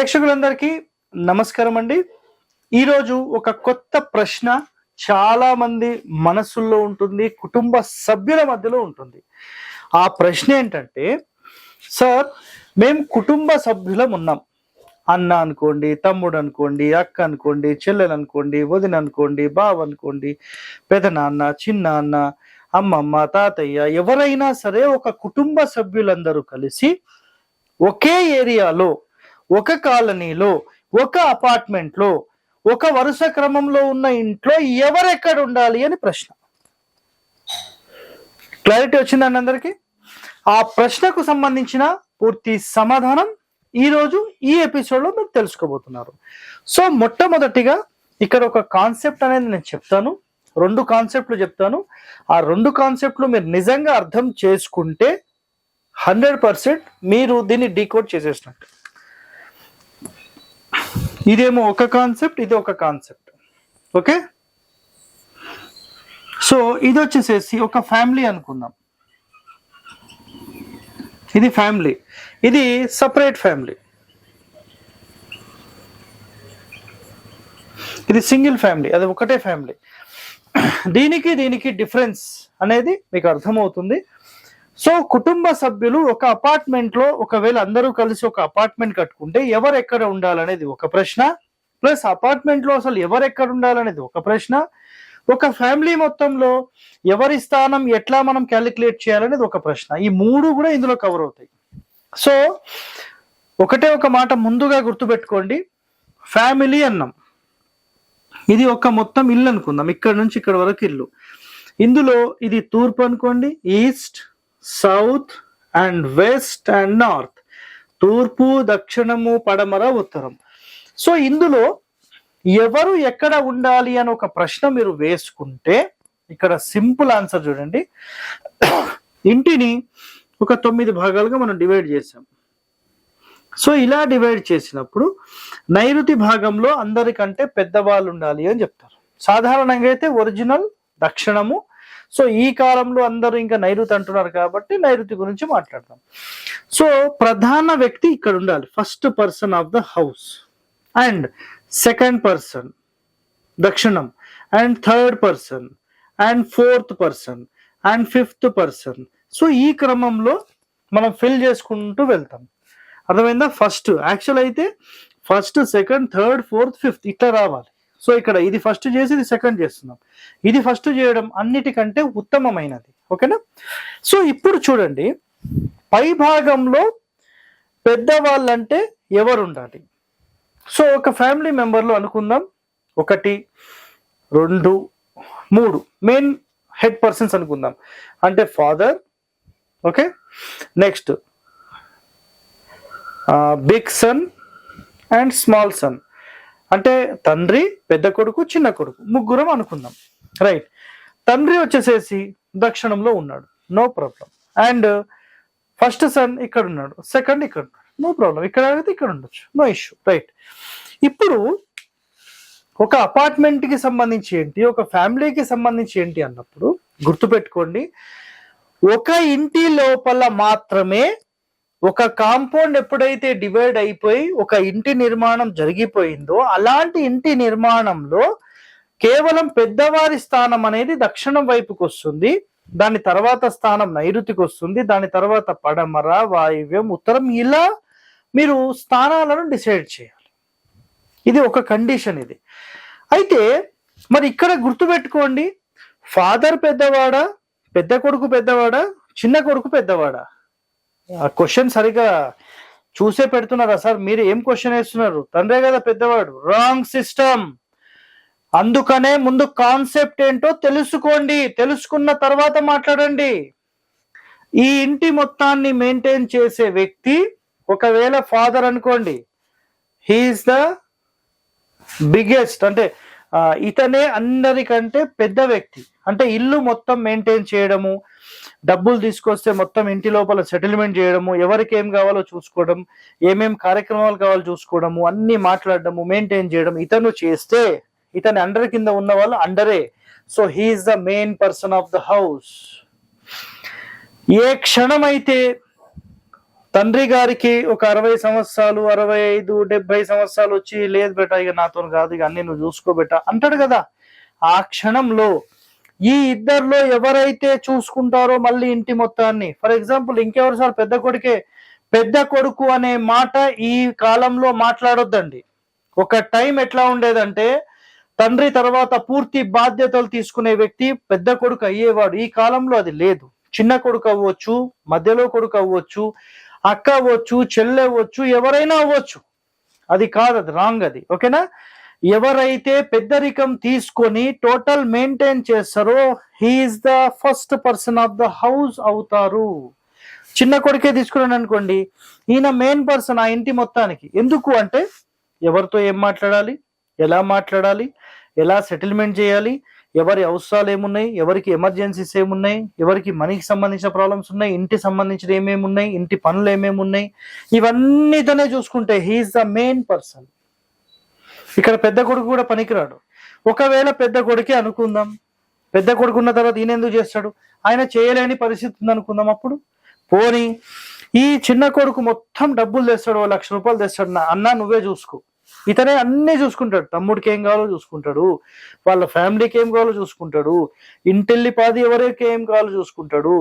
ప్రేక్షకులందరికీ నమస్కారం అండి. ఈరోజు ఒక కొత్త ప్రశ్న చాలా మంది మనసుల్లో ఉంటుంది, కుటుంబ సభ్యుల మధ్యలో ఉంటుంది. ఆ ప్రశ్న ఏంటంటే, సార్ మేము కుటుంబ సభ్యులం ఉన్నాం. అన్న అనుకోండి, తమ్ముడు అనుకోండి, అక్క అనుకోండి, చెల్లెలు అనుకోండి, వదిన అనుకోండి, బావ అనుకోండి, పెదనాన్న, చిన్నాన్న, అమ్మమ్మ, తాతయ్య, ఎవరైనా సరే ఒక కుటుంబ సభ్యులందరూ కలిసి ఒకే ఏరియాలో, ఒక కాలనీలో, ఒక అపార్ట్మెంట్లో, ఒక వరుస క్రమంలో ఉన్న ఇంట్లో ఎవరెక్కడ ఉండాలి అని ప్రశ్న. క్లారిటీ వచ్చిందండి అందరికీ? ఆ ప్రశ్నకు సంబంధించిన పూర్తి సమాధానం ఈరోజు ఈ ఎపిసోడ్లో మీరు తెలుసుకోబోతున్నారు. సో మొట్టమొదటిగా ఇక్కడ ఒక కాన్సెప్ట్ అనేది నేను చెప్తాను, 2 కాన్సెప్ట్లు చెప్తాను. ఆ 2 కాన్సెప్ట్లు మీరు నిజంగా అర్థం చేసుకుంటే 100% మీరు దీన్ని డీకోడ్ చేసేసినట్టు. ఇదేమో ఒక కాన్సెప్ట్, ఇది ఒక కాన్సెప్ట్. ఓకే, సో ఇది వచ్చేసేసి ఒక ఫ్యామిలీ అనుకుందాం. ఇది ఫ్యామిలీ, ఇది సపరేట్ ఫ్యామిలీ, ఇది సింగిల్ ఫ్యామిలీ, అది ఒకటే ఫ్యామిలీ. దీనికి డిఫరెన్స్ అనేది మీకు అర్థమవుతుంది. సో కుటుంబ సభ్యులు ఒక అపార్ట్మెంట్ లో ఒకవేళ అందరూ కలిసి ఒక అపార్ట్మెంట్ కట్టుకుంటే ఎవరు ఎక్కడ ఉండాలనేది ఒక ప్రశ్న, ప్లస్ అపార్ట్మెంట్ లో అసలు ఎవరు ఎక్కడ ఉండాలనేది ఒక ప్రశ్న, ఒక ఫ్యామిలీ మొత్తంలో ఎవరి స్థానం ఎట్లా మనం క్యాలిక్యులేట్ చేయాలనేది ఒక ప్రశ్న. ఈ 3 కూడా ఇందులో కవర్ అవుతాయి. సో ఒకటే ఒక మాట ముందుగా గుర్తుపెట్టుకోండి, ఫ్యామిలీ అన్నాం, ఇది ఒక మొత్తం ఇల్లు అనుకుందాం, ఇక్కడ నుంచి ఇక్కడ వరకు ఇల్లు. ఇందులో ఇది తూర్పు అనుకోండి, east, south and west and north, తూర్పు, దక్షిణము, పడమర, ఉత్తరం. సో ఇందులో ఎవరు ఎక్కడ ఉండాలి అని ఒక ప్రశ్న మీరు వేసుకుంటే ఇక్కడ సింపుల్ ఆన్సర్ చూడండి. ఇంటిని ఒక 9 భాగాలుగా మనం డివైడ్ చేసాం. సో ఇలా డివైడ్ చేసినప్పుడు నైరుతి భాగంలో అందరికంటే పెద్దవాళ్ళు ఉండాలి అని చెప్తారు. సాధారణంగా అయితే ఒరిజినల్ దక్షిణము. సో ఈ కాలంలో అందరూ ఇంకా నైరుతి అంటున్నారు కాబట్టి నైరుతి గురించి మాట్లాడదాం. సో ప్రధాన వ్యక్తి ఇక్కడ ఉండాలి, first person of the house, and second person దక్షిణం, and third person, and fourth person, and fifth person. So ఈ క్రమంలో మనం ఫిల్ చేసుకుంటూ వెళ్తాం. అర్థమైందా? ఫస్ట్ యాక్చువల్ అయితే first, second, third, fourth, fifth ఇట్లా రావాలి. సో ఇక్కడ ఇది ఫస్ట్ చేసి ఇది సెకండ్ చేస్తున్నాం. ఇది ఫస్ట్ చేయడం అన్నిటికంటే ఉత్తమమైనది. ఓకేనా? సో ఇప్పుడు చూడండి, పై భాగంలో పెద్దవాళ్ళంటే ఎవరు ఉండాలి? సో ఒక ఫ్యామిలీ మెంబర్లో అనుకుందాం, 1, 2, 3 మెయిన్ హెడ్ పర్సన్స్ అనుకుందాం. అంటే father, okay, next big son and small son, అంటే తండ్రి, పెద్ద కొడుకు, చిన్న కొడుకు, ముగ్గురం అనుకుందాం. రైట్. తండ్రి వచ్చేసేసి దక్షిణంలో ఉన్నాడు, no problem. And first son ఇక్కడ ఉన్నాడు, సెకండ్ ఇక్కడ ఉన్నాడు, నో ప్రాబ్లం. ఇక్కడ అయితే ఇక్కడ ఉండొచ్చు, నో ఇష్యూ. రైట్. ఇప్పుడు ఒక అపార్ట్మెంట్కి సంబంధించి ఏంటి, ఒక ఫ్యామిలీకి సంబంధించి ఏంటి అన్నప్పుడు గుర్తుపెట్టుకోండి, ఒక ఇంటి లోపల మాత్రమే ఒక కాంపౌండ్ ఎప్పుడైతే డివైడ్ అయిపోయి ఒక ఇంటి నిర్మాణం జరిగిపోయిందో అలాంటి ఇంటి నిర్మాణంలో కేవలం పెద్దవారి స్థానం అనేది దక్షిణం వైపుకి వస్తుంది, దాని తర్వాత స్థానం నైరుతికి వస్తుంది, దాని తర్వాత పడమర, వాయువ్యం, ఉత్తరం, ఇలా మీరు స్థానాలను డిసైడ్ చేయాలి. ఇది ఒక కండిషన్. ఇది అయితే మరి ఇక్కడ గుర్తుపెట్టుకోండి, ఫాదర్ పెద్దవాడా, పెద్ద కొడుకు పెద్దవాడా, చిన్న కొడుకు పెద్దవాడా? ఆ క్వశ్చన్ సరిగా చూసే పెడుతున్నారా సార్? మీరు ఏం క్వశ్చన్ వేస్తున్నారు? తండ్రే కదా పెద్దవాడు. Wrong system. అందుకనే ముందు కాన్సెప్ట్ ఏంటో తెలుసుకోండి, తెలుసుకున్న తర్వాత మాట్లాడండి. ఈ ఇంటి మొత్తాన్ని మెయింటైన్ చేసే వ్యక్తి ఒకవేళ ఫాదర్ అనుకోండి, హీఈస్ ద బిగ్గెస్ట్, అంటే ఇతనే అందరికంటే పెద్ద వ్యక్తి. అంటే ఇల్లు మొత్తం మెయింటైన్ చేయడము, డబ్బులు తీసుకొస్తే మొత్తం ఇంటి లోపల సెటిల్మెంట్ చేయడము, ఎవరికి ఏం కావాలో చూసుకోవడం, ఏమేం కార్యక్రమాలు కావాలో చూసుకోవడము, అన్ని మాట్లాడడము, మెయింటైన్ చేయడం ఇతను చేస్తే ఇతని అండర్ కింద ఉన్న వాళ్ళు అండరే. So he is the main person of the house. ఏ క్షణమైతే తండ్రి గారికి ఒక 60 సంవత్సరాలు 65 70 సంవత్సరాలు వచ్చి, లేదు బేటా ఇక నాతో కాదు, ఇక అన్ని నువ్వు చూసుకోబెట్టా అంటాడు కదా. ఆ క్షణంలో ఈ ఇద్దరిలో ఎవరైతే చూసుకుంటారో మళ్ళీ ఇంటి మొత్తాన్ని, ఫర్ ఎగ్జాంపుల్ ఇంకెవరు సార్, పెద్ద కొడుకే. పెద్ద కొడుకు అనే మాట ఈ కాలంలో మాట్లాడొద్దండి. ఒక టైం ఎట్లా ఉండేదంటే తండ్రి తర్వాత పూర్తి బాధ్యతలు తీసుకునే వ్యక్తి పెద్ద కొడుకు అయ్యేవాడు. ఈ కాలంలో అది లేదు. చిన్న కొడుకు అవ్వచ్చు, మధ్యలో కొడుకు అవ్వచ్చు, అక్క అవ్వచ్చు, చెల్లె అవ్వచ్చు, ఎవరైనా అవ్వచ్చు. అది కాదు, అది రాంగ్, అది ఓకేనా. ఎవరైతే పెద్దరికం తీసుకొని టోటల్ మెయింటైన్ చేస్తారో he's the first person of the house అవుతారు. చిన్న కొడుకే తీసుకున్నాను అనుకోండి, ఈయన మెయిన్ పర్సన్ ఆ ఇంటి మొత్తానికి. ఎందుకు అంటే ఎవరితో ఏం మాట్లాడాలి, ఎలా మాట్లాడాలి, ఎలా సెటిల్మెంట్ చేయాలి, ఎవరి అవసరాలు ఏమున్నాయి, ఎవరికి ఎమర్జెన్సీస్ ఏమున్నాయి, ఎవరికి మనీకి సంబంధించిన ప్రాబ్లమ్స్ ఉన్నాయి, ఇంటి సంబంధించిన ఏమేమి ఉన్నాయి, ఇంటి పనులు ఏమేమి ఉన్నాయి, ఇవన్నీ తనే చూసుకుంటే హీఈస్ ద మెయిన్ పర్సన్. ఇక్కడ పెద్ద కొడుకు కూడా పనికిరాడు. ఒకవేళ పెద్ద కొడుకే అనుకుందాం, పెద్ద కొడుకు ఉన్న తర్వాత ఈయన ఎందుకు చేస్తాడు, ఆయన చేయలేని పరిస్థితి ఉంది అనుకుందాం. అప్పుడు పోనీ ఈ చిన్న కొడుకు మొత్తం డబ్బులు తెస్తాడు, 1 లక్ష రూపాయలు తెస్తాడు, అన్నా నువ్వే చూసుకో, ఇతనే అన్నీ చూసుకుంటాడు. తమ్ముడికి ఏం కావాలో చూసుకుంటాడు, వాళ్ళ ఫ్యామిలీకి ఏం కావాలో చూసుకుంటాడు, ఇంటిల్లి పాది ఎవరికి ఏం కావాలో చూసుకుంటాడు,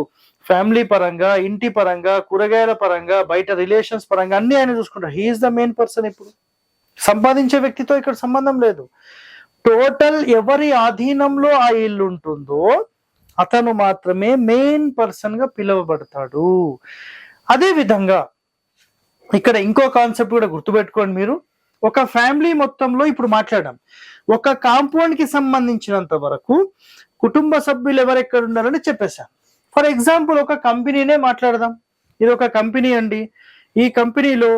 ఫ్యామిలీ పరంగా, ఇంటి పరంగా, కూరగాయల పరంగా, బయట రిలేషన్స్ పరంగా అన్ని ఆయన చూసుకుంటాడు. He's the main person. ఇప్పుడు సంపాదించే వ్యక్తితో ఇక్కడ సంబంధం లేదు. టోటల్ ఎవరి ఆధీనంలో ఆ ఇల్లు ఉంటుందో అతను మాత్రమే మెయిన్ పర్సన్ గా పిలువబడతాడు. అదే విధంగా ఇక్కడ ఇంకో కాన్సెప్ట్ కూడా గుర్తుపెట్టుకోండి మీరు. ఒక ఫ్యామిలీ మొత్తంలో ఇప్పుడు మాట్లాడాం, ఒక కాంపౌండ్ కి సంబంధించినంత వరకు కుటుంబ సభ్యులు ఎవరెక్కడ ఉండాలని చెప్పేశాం. ఫర్ ఎగ్జాంపుల్ ఒక కంపెనీనే మాట్లాడదాం. ఇది ఒక కంపెనీ అండి. ఈ కంపెనీలో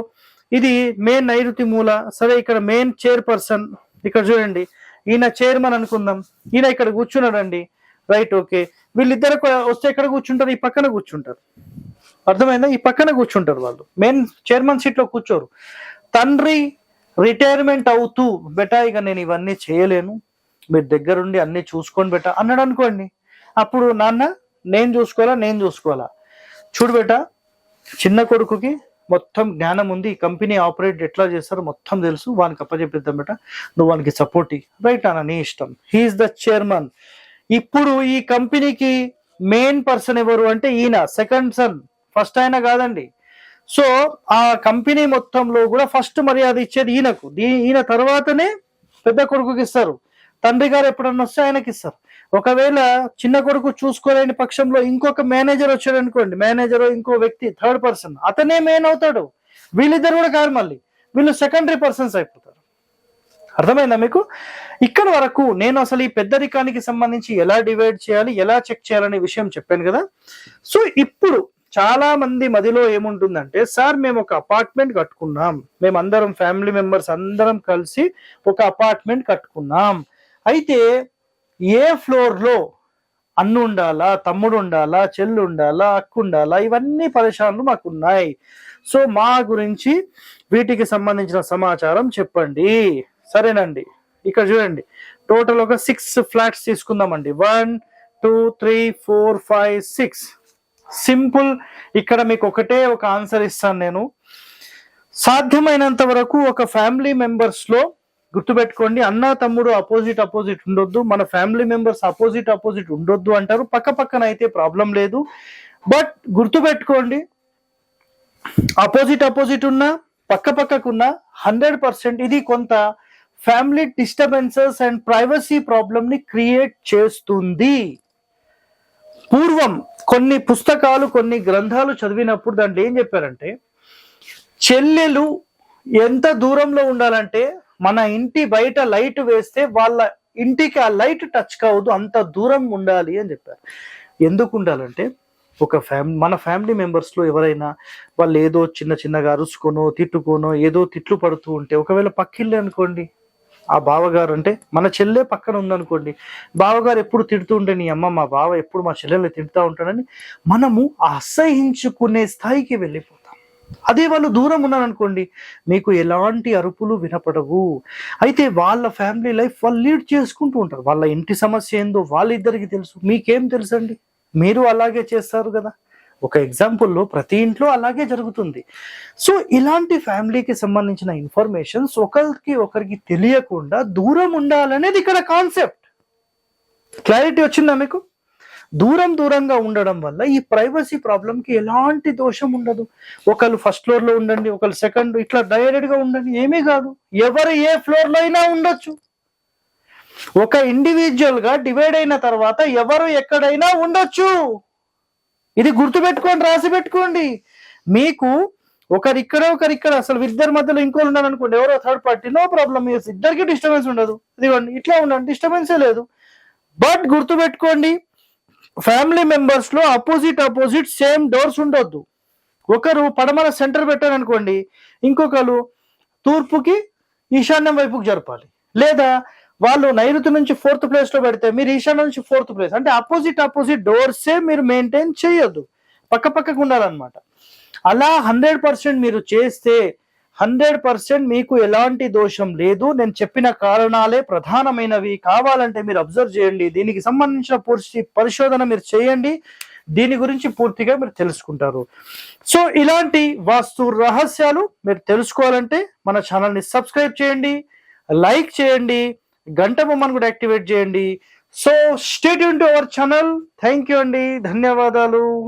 ఇది మెయిన్ నైరుతి మూల. సరే, ఇక్కడ మెయిన్ చైర్పర్సన్ ఇక్కడ చూడండి, ఈయన చైర్మన్ అనుకుందాం. ఈయన ఇక్కడ కూర్చున్నాడండి, రైట్, ఓకే. వీళ్ళిద్దరు వస్తే ఎక్కడ కూర్చుంటారు, ఈ పక్కన కూర్చుంటారు. అర్థమైందా? ఈ పక్కన కూర్చుంటారు వాళ్ళు. మెయిన్ చైర్మన్ సీట్ లో కూర్చోరు. తండ్రి రిటైర్మెంట్ అవుతూ, బెటా ఇక నేను ఇవన్నీ చేయలేను, మీరు దగ్గరుండి అన్ని చూసుకోండి బెటా అన్నాడు అనుకోండి. అప్పుడు నాన్న నేను చూసుకోవాలా. చూడు బెటా, చిన్న కొడుకుకి మొత్తం జ్ఞానం ఉంది, ఈ కంపెనీ ఆపరేట్ ఎట్లా చేస్తారో మొత్తం తెలుసు, వానికి అప్పచెప్పిద్దాం బెటా, నువ్వు వానికి సపోర్ట్ రైట్ అన్న, నీ ఇష్టం. He's the chairman. ఇప్పుడు ఈ కంపెనీకి మెయిన్ పర్సన్ ఎవరు అంటే ఈయన, సెకండ్ సన్, ఫస్ట్ ఆయన కాదండి. సో ఆ కంపెనీ మొత్తంలో కూడా ఫస్ట్ మర్యాద ఇచ్చేది ఈయనకు. ఈయన తర్వాతనే పెద్ద కొడుకుకి ఇస్తారు. తండ్రి గారు ఎప్పుడన్నా వస్తే ఆయనకి ఇస్తారు. ఒకవేళ చిన్న కొడుకు చూసుకోలేని పక్షంలో ఇంకొక మేనేజర్ వచ్చాడు అనుకోండి, మేనేజర్ ఇంకో వ్యక్తి థర్డ్ పర్సన్, అతనే మెయిన్ అవుతాడు. వీళ్ళిద్దరు కూడా కాదు, మళ్ళీ వీళ్ళు సెకండరీ పర్సన్స్ అయిపోతారు. అర్థమైందా మీకు? ఇక్కడ వరకు నేను అసలు ఈ పెద్దరికానికి సంబంధించి ఎలా డివైడ్ చేయాలి, ఎలా చెక్ చేయాలనే విషయం చెప్పాను కదా. సో ఇప్పుడు చాలా మంది మదిలో ఏముంటుందంటే, సార్ మేము ఒక అపార్ట్మెంట్ కట్టుకున్నాం, మేమందరం ఫ్యామిలీ మెంబర్స్ అందరం కలిసి ఒక అపార్ట్మెంట్ కట్టుకున్నాం. అయితే ఏ ఫ్లోర్ లో అన్ను ఉండాలా, తమ్ముడు ఉండాలా, చెల్లు ఉండాలా, అక్కు ఉండాలా, ఇవన్నీ పరేషాన్లు మాకున్నాయి. సో మా గురించి వీటికి సంబంధించిన సమాచారం చెప్పండి. సరేనండి, ఇక్కడ చూడండి, టోటల్ ఒక 6 ఫ్లాట్స్ తీసుకుందామండి. 1 2 3 4 5 6. సింపుల్. ఇక్కడ మీకు ఒకటే ఒక ఆన్సర్ ఇస్తాను నేను. సాధ్యమైనంత వరకు ఒక ఫ్యామిలీ మెంబర్స్ లో గుర్తుపెట్టుకోండి, అన్న తమ్ముడు అపోజిట్ ఉండొద్దు, మన ఫ్యామిలీ మెంబర్స్ అపోజిట్ ఉండొద్దు అంటారు. పక్క పక్కన అయితే ప్రాబ్లం లేదు. బట్ గుర్తుపెట్టుకోండి, అపోజిట్ ఉన్నా పక్క పక్కకున్నా 100% ఇది కొంత family disturbances and privacy problem ని క్రియేట్ చేస్తుంది. పూర్వం కొన్ని పుస్తకాలు, కొన్ని గ్రంథాలు చదివినప్పుడు దాంట్లో ఏం చెప్పారంటే, చెల్లెలు ఎంత దూరంలో ఉండాలంటే మన ఇంటి బయట లైట్ వేస్తే వాళ్ళ ఇంటికి ఆ లైట్ టచ్ కావద్దు, అంత దూరం ఉండాలి అని చెప్పారు. ఎందుకు ఉండాలంటే, ఒక మన ఫ్యామిలీ మెంబర్స్ లో ఎవరైనా వాళ్ళు ఏదో చిన్నగా అరుచుకోనో తిట్టుకోనో ఏదో తిట్లు పడుతూ ఉంటే, ఒకవేళ పక్కిల్లే అనుకోండి, ఆ బావగారు అంటే మన చెల్లె పక్కన ఉందనుకోండి, బావగారు ఎప్పుడు తిడుతూ ఉంటే, నీ అమ్మ మా బావ ఎప్పుడు మా చెల్లెల్ని తిడుతూ ఉంటాడని మనము అసహించుకునే స్థాయికి వెళ్ళిపోతాం. అదే వాళ్ళు దూరం ఉన్నారనుకోండి, మీకు ఎలాంటి అరుపులు వినపడవు. అయితే వాళ్ళ ఫ్యామిలీ లైఫ్ వాళ్ళు లీడ్ చేసుకుంటూ ఉంటారు. వాళ్ళ ఇంటి సమస్య ఏందో వాళ్ళిద్దరికి తెలుసు, మీకేం తెలుసండి? మీరు అలాగే చేస్తారు కదా. ఒక ఎగ్జాంపుల్లో ప్రతి ఇంట్లో అలాగే జరుగుతుంది. సో ఇలాంటి ఫ్యామిలీకి సంబంధించిన ఇన్ఫర్మేషన్స్ ఒకరికి తెలియకుండా దూరం ఉండాలనేది ఇక్కడ కాన్సెప్ట్. క్లారిటీ వచ్చిందా మీకు? దూరంగా ఉండడం వల్ల ఈ ప్రైవసీ ప్రాబ్లంకి ఎలాంటి దోషం ఉండదు. ఒకళ్ళు ఫస్ట్ ఫ్లోర్ లో ఉండండి, ఒకళ్ళు సెకండ్, ఇట్లా డైరెక్ట్ గా ఉండండి, ఏమీ కాదు. ఎవరు ఏ ఫ్లోర్ లో అయినా ఉండొచ్చు. ఒక ఇండివిజువల్ గా డివైడ్ అయిన తర్వాత ఎవరు ఎక్కడైనా ఉండొచ్చు. ఇది గుర్తుపెట్టుకోండి, రాసి పెట్టుకోండి. మీకు ఒకరిక్కడ అసలు ఇద్దరి మధ్యలో ఇంకోళ్ళు ఉన్నారు అనుకోండి, ఎవరో థర్డ్ పార్టీ, నో ప్రాబ్లం, ఇద్దరికి డిస్టర్బెన్స్ ఉండదు. ఇదిగోండి ఇట్లా ఉండండి, డిస్టర్బెన్సే లేదు. బట్ గుర్తుపెట్టుకోండి, ఫ్యామిలీ మెంబర్స్ లో అపోజిట్ సేమ్ డోర్స్ ఉండొద్దు. ఒకరు పడమర సెంటర్ పెట్టారు అనుకోండి, ఇంకొకరు తూర్పుకి ఈశాన్యం వైపుకి జరపాలి. లేదా వాళ్ళు నైరుతి నుంచి 4th ప్లేస్ లో పెడితే మీరు ఈశాన్యం నుంచి 4th ప్లేస్, అంటే అపోజిట్ డోర్సే మీరు మెయింటైన్ చేయొద్దు, పక్కకు ఉండాలన్నమాట. అలా 100% మీరు చేస్తే 100% మీకు ఎలాంటి దోషం లేదు. నేను చెప్పిన కారణాలే ప్రధానమైనవి. కావాలంటే మీరు అబ్జర్వ్ చేయండి, దీనికి సంబంధించిన పూర్తి పరిశోధన మీరు చేయండి, దీని గురించి పూర్తిగా మీరు తెలుసుకుంటారు. సో ఇలాంటి వాస్తు రహస్యాలు మీరు తెలుసుకోవాలంటే మన ఛానల్ని సబ్స్క్రైబ్ చేయండి, లైక్ చేయండి, గంట బొమ్మను కూడా యాక్టివేట్ చేయండి. So stay tune to our channel. Thank you అండి, ధన్యవాదాలు.